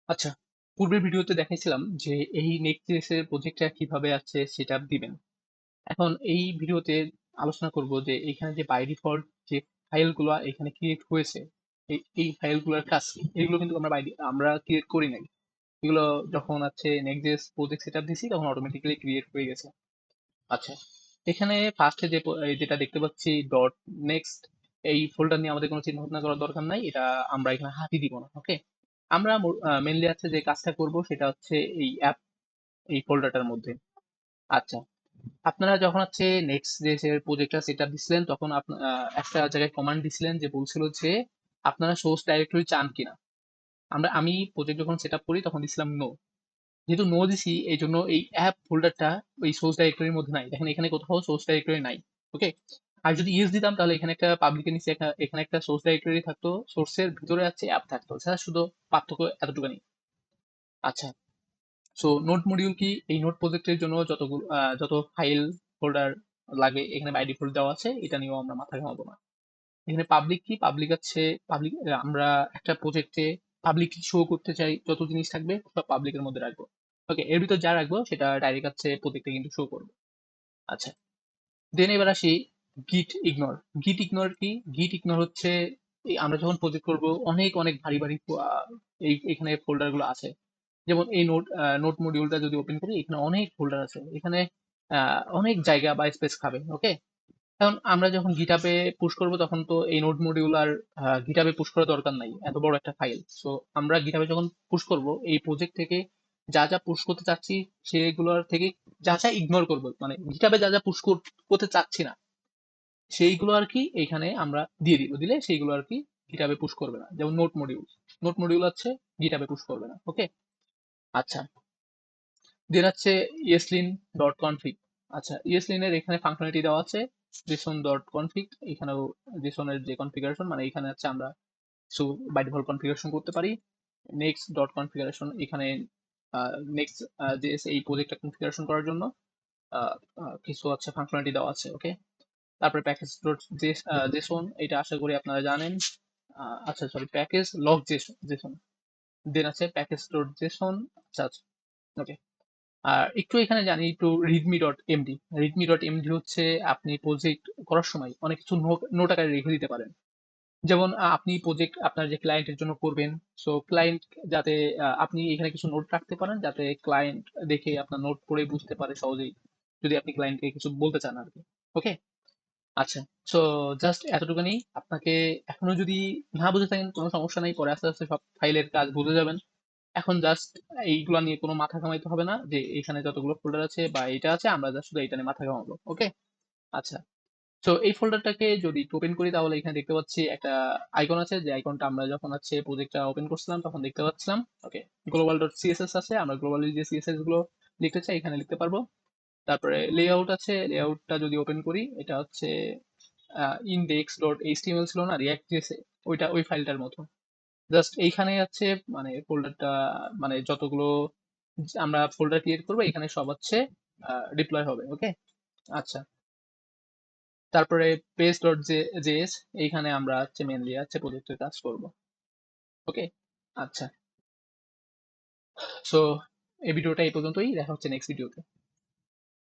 আচ্ছা, পূর্বের ভিডিওতে দেখাইছিলাম যে এই Next.js এর প্রজেক্টটা কিভাবে আছে সেটআপ দিবেন। এখন এই ভিডিওতে আলোচনা করব যে এইখানে যে বাই ডিফল্ট যে ফাইলগুলো এখানে ক্রিয়েট হয়েছে, এই ফাইলগুলোর কাজ কি? এগুলো কিন্তু আমরা ক্রিয়েট করি নাই। এগুলো যখন আছে Next.js প্রজেক্ট সেটআপ দিছি তখন অটোমেটিক্যালি ক্রিয়েট হয়ে গেছে। আচ্ছা, এখানে ফার্স্টে যেটা দেখতে পাচ্ছি ডট নেক্সট, এই ফোল্ডার নিয়ে আমাদের কোনো চিন্তা ভাবনা করার দরকার নাই, এটা আমরা এখানে হাতই দিব না। ওকে, আমরা মেনলি আছে যে কাজটা করব সেটা হচ্ছে এই অ্যাপ, এই ফোল্ডারটার মধ্যে। আচ্ছা, আপনারা যখন হচ্ছে নেক্সট যে প্রজেক্টটা সেটা দিছিলেন তখন একটা জায়গায় কমান্ড দিছিলেন যে বলছিল যে আপনারা সোর্স ডাইরেক্টরি চান কিনা। আমি প্রজেক্ট যখন সেট আপ করি তখন দিছিলাম নো। যেহেতু নো দিছি এই জন্য এই অ্যাপ ফোল্ডারটা ওই সোর্স ডাইরেক্টরির মধ্যে নাই, দেখেন এখানে কোথাও সোর্স ডাইরেক্টরি নাই। ওকে, আর যদি ইয়েস দিতাম তাহলে এখানে একটা পাবলিকের নিচে এখানে একটা সোর্স ডাইরেক্টরি থাকতো, সোর্সের ভিতরে আছে অ্যাপ থাকতো, সেটা শুধু পার্থক্য এতটুকুনি। আচ্ছা, সো নোট মডিউল কি? এই নোট প্রজেক্টের জন্য যত ফাইল ফোল্ডার লাগে এখানে বাই ডিফল্ট দেওয়া আছে, এটা নিয়েও আমরা মাথা ঘামাবো না। এখানে পাবলিক কি? পাবলিক আছে পাবলিক, আমরা একটা প্রজেক্টে পাবলিক শো করতে চাই, যত জিনিস থাকবে সব পাবলিকের মধ্যে রাখবো। ওকে, এর ভিতর যা রাখবো সেটা ডাইরেক্ট আছে প্রজেক্টে কিন্তু শো করবে। আচ্ছা, দেন এবার আসি গিট ইগনোর। গিট ইগনোর কি? গিট ইগনোর হচ্ছে আমরা যখন প্রজেক্ট করব অনেক অনেক ভারী ভারী এখানে ফোল্ডার গুলো আছে। যেমন এই নোট মডিউলটা যদি ওপেন করি এখানে অনেক ফোল্ডার আছে, এখানে অনেক জায়গা বা স্পেস খাবে। ওকে, এখন আমরা যখন গিটহাবে পুশ করব তখন তো এই নোড মডিউল আর গিটহাবে পুশ করার দরকার নাই, এত বড় একটা ফাইল। সো আমরা গিটহাবে যখন পুশ করব এই প্রজেক্ট থেকে যা যা পুশ করতে চাচ্ছি সেগুলোর থেকে যা যা ইগনোর করব, মানে গিটহাবে যা যা পুশ করতে চাচ্ছি না সেইগুলো আর কি এখানে আমরা দিয়ে দিব, দিলে সেইগুলো আর কি গিটহাবে পুশ করবে না। যেমন নোট মডিউল আছে, গিটহাবে পুশ করবে না। ওকে, আচ্ছা, দেন হচ্ছে ইএসলিন ডট কনফিগ। আচ্ছা, ইএসলিন এর এখানে ফাংশনালিটি দেওয়া আছে জেসন ডট কনফিগ, এখানেও জেসনের যে কনফিগারেশন, মানে এখানে হচ্ছে আমরা কিছু বাই ডিফল্ট কনফিগারেশন করতে পারি। নেক্সট ডট কনফিগারেশন, এখানে নেক্সট জেএস এই প্রজেক্টটা কনফিগারেশন করার জন্য কিছু আছে ফাংশনালিটি দেওয়া আছে। ওকে, তারপরে প্যাকেজ ডট জেসন, এটা আশা করি আপনারা জানেন। আচ্ছা সরি, প্যাকেজ লগ জেসন। দেন আছে প্যাকেজ ডট জেসন। আচ্ছা আচ্ছা, ওকে। আর একটু এখানে জানি একটু Redmi dot MD. Redmi dot MD হচ্ছে আপনি প্রজেক্ট করার সময় অনেক কিছু নোট আকারে রেখে দিতে পারেন। যেমন আপনি প্রজেক্ট আপনার যে ক্লায়েন্টের জন্য করবেন, সো ক্লায়েন্ট যাতে আপনি এখানে কিছু নোট রাখতে পারেন যাতে ক্লায়েন্ট দেখে আপনার নোট পড়ে বুঝতে পারে সহজেই, যদি আপনি ক্লায়েন্টকে কিছু বলতে চান আর কি। ওকে, আচ্ছা, সো জাস্ট এতটুকুনি। আপনাকে এখনো যদি না বুঝে থাকেন কোনো সমস্যা নাই, পরে আস্তে আস্তে সব ফাইলের কাজ বুঝে যাবেন। এখন জাস্ট এইগুলা নিয়ে কোনো মাথা ঘামাইতে হবে না যে এখানে যতগুলো ফোল্ডার আছে বা এটা আছে, আমরা জাস্ট শুধু এটা নিয়ে মাথা ঘামাবো। ওকে, আচ্ছা, তো এই ফোল্ডারটাকে যদি ওপেন করি তাহলে এখানে দেখতে পাচ্ছি একটা আইকন আছে, যে আইকনটা আমরা যখন আছে প্রজেক্টটা ওপেন করছিলাম তখন দেখতে পাচ্ছিলাম। ওকে, গ্লোবাল ডট সিএসএস আছে, আমরা গ্লোবালি যে সিএসএস গুলো লিখতে চাই এখানে লিখতে পারবো। তারপরে লেআউট আছে, লেআউটটা যদি ওপেন করি এটা হচ্ছে ইনডেক্স ডট এইচটিএমএল ছিল না রিয়াক্ট জেসে, ওই ফাইলটার মতো। জাস্ট এইখানে হচ্ছে মানে ফোল্ডারটা, মানে যতগুলো আমরা ফোল্ডার ক্রিয়েট করবো এখানে সব হচ্ছে ডিপ্লয় হবে। ওকে, আচ্ছা, তারপরে পেজ ডট জেএস, এইখানে আমরা হচ্ছে মেনলি হচ্ছে প্রজেক্টের কাজ করব। ওকে, আচ্ছা, সো এই ভিডিওটা এই পর্যন্তই, দেখা হচ্ছে নেক্সট ভিডিওতে।